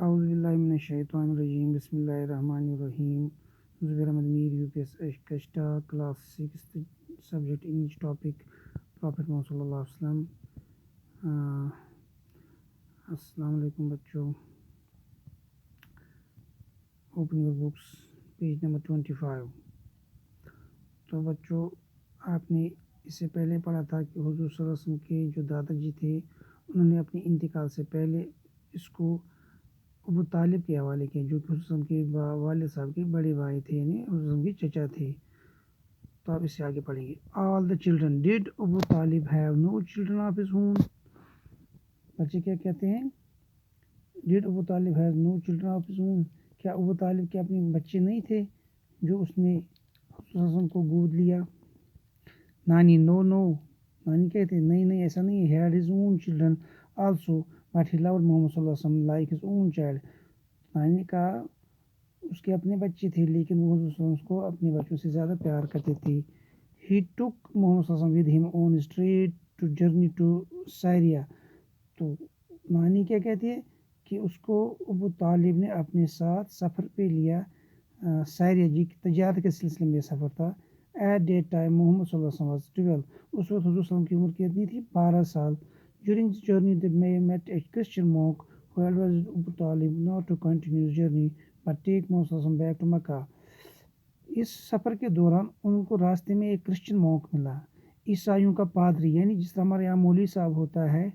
اعوذ باللہ من الشیطان الرجیم بسم اللہ الرحمن الرحیم. زبیر احمد میر UPS کشتا class 6 subject English topic prophet Muhammad صلی اللہ علیہ وسلم. السلام علیکم بچوں. Open your books page number 25. تو بچوں آپ نے اس سے پہلے پڑھا تھا کہ حضور صلی اللہ علیہ وسلم کے جو دادا جی تھے انہوں نے اپنے انتقال سے پہلے اس کو ابو طالب کے حوالے کیا جو کہ حضور کے والد صاحب کے بڑے بھائی تھے، یعنی حضور کے چچا تھے. تو آپ اس سے آگے پڑھیں گے. آل دا چلڈرن ڈیڈ ابو طالب have no children of his own. بچے کیا کہتے ہیں؟ ڈیڈ ابو طالب has no children of his own. کیا ابو طالب کے اپنے بچے نہیں تھے جو اس نے حضور کو گود لیا؟ نانی نو نانی کہتے ہیں نہیں ایسا نہیں. Had his own children also but he loved Muhammad صلی اللہ علیہ وسلم لائک ہز اون چائلڈ. نانی نے کہا اس کے اپنے بچے تھے لیکن وہ حضور صلی اللہ علیہ وسلم کو اپنے بچوں سے زیادہ پیار کرتے تھے. ہی ٹک محمد صلی اللہ علیہ وسلم with him on street to journey to Syria. تو نانی کیا کہتی ہے کہ اس کو ابو طالب نے اپنے ساتھ سفر پہ لیا. سائریا جی کی تجارت کے سلسلے میں سفر تھا. ایٹ دیٹ ٹائم محمد صلی اللہ علیہ وسلم واز 12. اس وقت حضور صلی اللہ علیہ وسلم کی عمر کتنی تھی؟ 12 سال. During the journey they met a Christian monk who advised Abu Talib not to continue his journey but take Muhammad صلی اللہ علیہ وسلم back to Mecca. اس سفر کے دوران ان کو راستے میں ایک کرسچن مونک ملا. عیسائیوں کا پادری، یعنی جس طرح ہمارے یہاں مولوی صاحب ہوتا ہے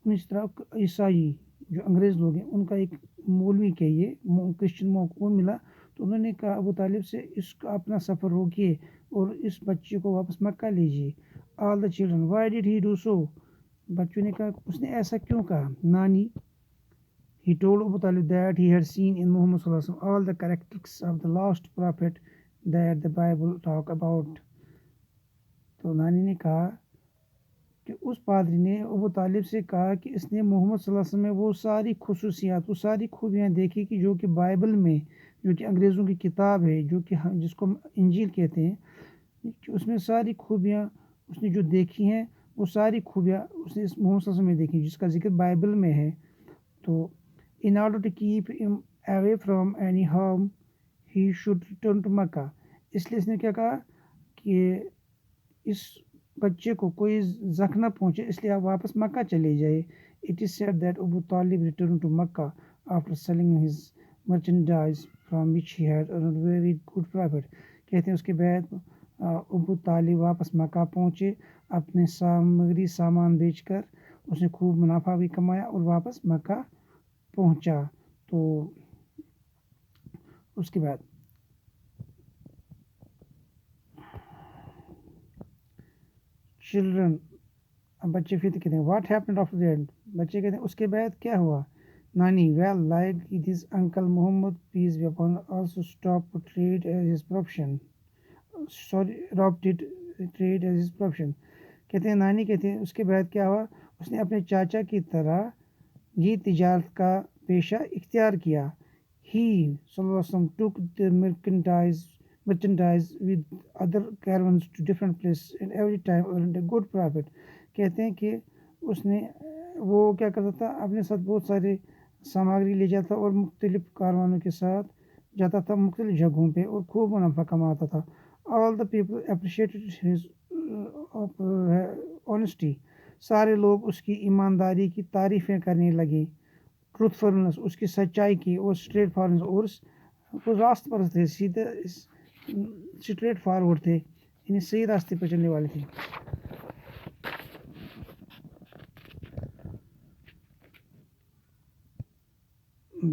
اس طرح عیسائی جو انگریز لوگ ہیں ان کا ایک مولوی کہیے کرسچن مونک وہ ملا. تو انہوں نے کہا ابو طالب سے اس کا اپنا سفر روکیے اور اس بچے کو واپس مکہ لیجیے. All the children why did he do so. بچوں نے کہا اس نے ایسا کیوں کہا؟ نانی he told Abu Talib that he had seen in Muhammad صلی اللہ علیہ وسلم all the characteristics of the last prophet that the Bible talk about. تو نانی نے کہا کہ اس پادری نے ابو طالب سے کہا کہ اس نے محمد صلی اللہ علیہ وسلم میں وہ ساری خصوصیات وہ ساری خوبیاں دیکھی کہ جو کہ بائبل میں جو کہ انگریزوں کی کتاب ہے جو کہ جس کو انجیل کہتے ہیں اس میں ساری خوبیاں اس نے جو دیکھی ہیں وہ ساری خوبیاں اس نے اس محمد صلی اللہ علیہ وسلم میں دیکھی جس کا ذکر بائبل میں ہے. تو in order to keep him away from any harm he should return to Mecca. اس لیے اس نے کیا کہا کہ اس بچے کو کوئی زخم نہ پہنچے اس لیے آپ واپس مکہ چلے جائے. It is said that Abu Talib returned to Mecca after selling his merchandise from which he had earned very good profit. کہتے ہیں اس کے بعد ابو طالب واپس مکہ پہنچے اپنے سامان بیچ کر اس نے خوب منافع بھی کمایا اور واپس مکہ پہنچا. تو اس کے بعد چلڈرن بچے پھر کہتے ہیں واٹ ہیپنڈ آفٹر دیٹ. بچے کہتے ہیں اس کے بعد کیا ہوا؟ نانی well like his uncle Muhammad peace be upon also اسٹاپ trade as his profession trade as his profession. کہتے ہیں نانی کہتے ہیں اس کے بعد کیا ہوا؟ اس نے اپنے چاچا کی طرح یہ تجارت کا پیشہ اختیار کیا. He صلی اللہ علیہ وسلم took the merchandise with other caravans to different places and every time earned a good profit. کہتے ہیں کہ اس نے وہ کیا کرتا تھا اپنے ساتھ بہت سارے سامگری لے جاتا اور مختلف کاروانوں کے ساتھ جاتا تھا مختلف جگہوں پہ اور خوب منافع کماتا تھا. All the people appreciated his honesty. سارے لوگ اس کی ایمانداری کی تعریفیں کرنے لگے. ٹروتھفلنس اس کی سچائی کی اور اسٹریٹ فارورڈ اور راست پر تھے سیدھے اسٹریٹ فارورڈ تھے یعنی صحیح راستے پر چلنے والے تھے.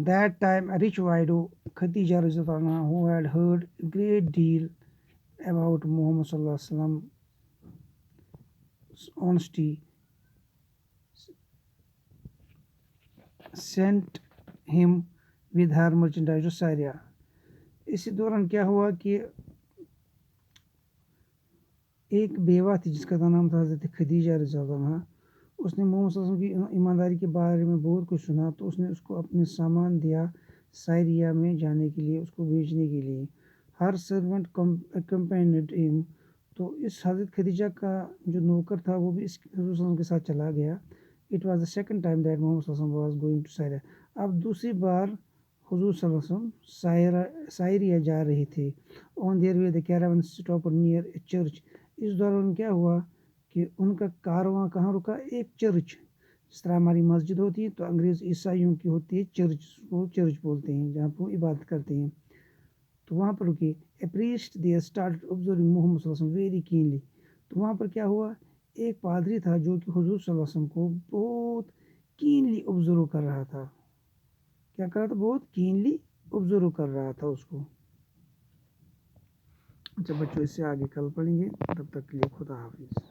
That time a rich widow Khadija رضی اللہ عنہ who had heard a great deal about Muhammad صلی اللہ علیہ وسلم honesty sent him with her merchandise to Syria. اسی دوران کیا ہوا کہ ایک بیوہ تھی جس کا نام تھا حضرت خدیجہ رضی اللہ عنہ. اس نے محمد صلی اللہ علیہ وسلم کی ایمانداری کے بارے میں بہت کچھ سنا تو اس نے اس کو اپنے سامان دیا سائریا میں جانے کے لیے اس کو بیچنے کے لیے. ہر سرونٹ accompanied him. تو اس حضرت خدیجہ کا جو نوکر تھا وہ بھی اس حضور صلی اللہ علیہ وسلم کے ساتھ چلا گیا. It was the second time that Muhammad صلی اللہ علیہ وسلم was going to Syria. اب دوسری بار حضور صلی اللہ علیہ وسلم سائریا جا رہے تھے. On their way the caravan stopped near a church. اس دوران کیا ہوا کہ ان کا کارواں کہاں رکا؟ ایک چرچ. جس طرح ہماری مسجد ہوتی ہے تو انگریز عیسائیوں کی ہوتی ہے چرچ، کو چرچ بولتے ہیں جہاں پہ وہ عبادت کرتے ہیں. تو وہاں پر رکے. A priest there started observing محمد صلی اللہ علیہ وسلم very keenly. تو وہاں پر کیا ہوا؟ ایک پادری تھا جو کہ حضور صلی اللہ علیہ وسلم کو بہت کینلی آبزرو کر رہا تھا. کیا کر رہا تھا؟ بہت کینلی آبزرو کر رہا تھا اس کو. اچھا بچوں، اس سے آگے کل پڑھیں گے. تب تک کے لیے خدا حافظ.